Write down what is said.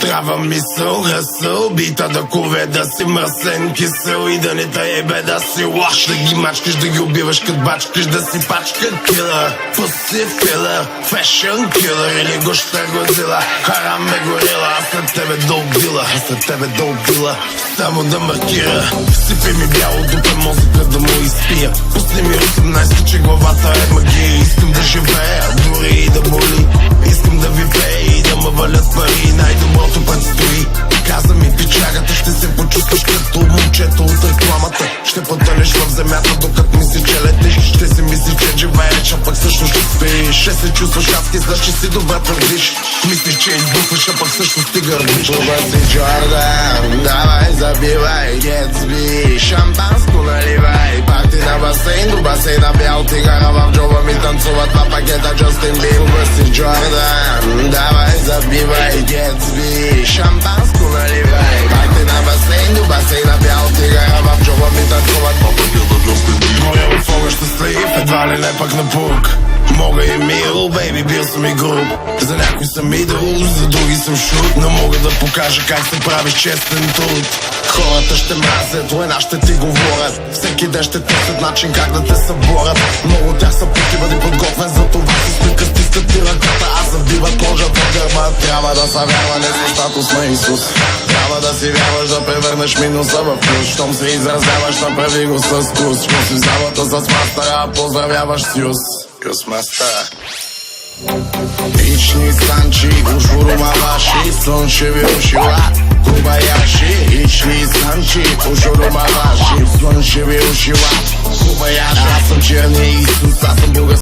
Трябва мисъл, хъсъл, бита да кове, да си мръсен кисел и да не те ебе да си лош. Да ги мачкаш, да ги убиваш, кът бачкаш, да си пачка килър. Пуси филър, фешън килър или гоща Годзила. Харам е горила, аз след тебе да убила, аз след тебе да убила. Само да маркира, сипи ми бяло дупе мозъка да му изпия. Пусни ми 18, че главата е магия. Искам да живея, дори и да боли. Искам да ви пея и да ме валят пари. Най-доброто предстои. Каза ми пичагата, ще се почувстваш като момчето от рекламата. Ще потънеш в земята, докато мисли, че летиш. Ще си мисли, че живееш, а пък също ще спиш. Ще се чувстваш адски, знаеш, че си добре твърдиш. Мислиш, че избухваш, а пък също си гърбиш. Това си Джордан, давай забивай, Гетсби. Шампанско наливай, парти на басейн, до басейна бял тигара в джоба ми танцуват на пакета Джастин Бибър. Това си Джордан, давай забивай, Гетсби. Шампанско наливай, парти на басейн, до басейна бял тигара в джоба ми танцуват на пакета Джастин Бибър. Горя в огън щастлив, едва ли не пък на пук. Мога и мил, бейби, бил съм и груб. За някой съм идол, за други съм шут. Но мога да покажа как се прави честен труд. Хората ще мразят, война ще ти говорят. Всеки ден ще търсят начин как да те съборят. Много от тях са пути, бъди подготвен за това. С мика стискат ти ръката, аз забиват кожата в гърба. Трябва да са вярва, не със статус на Исус. Трябва да си вярваш да превърнеш минуса в плюс. Щом се изразяваш, направи го с вкус. Щом си в залата с мастера, поздравяваш Сюз. Космастера. Ични санчи, ушурума ваши, слънчеви ушила, Кубаяши. Ични санчи, ушурума ваши, слънчеви ушила, Кубаяши. Аз съм черния Исус, аз съм български.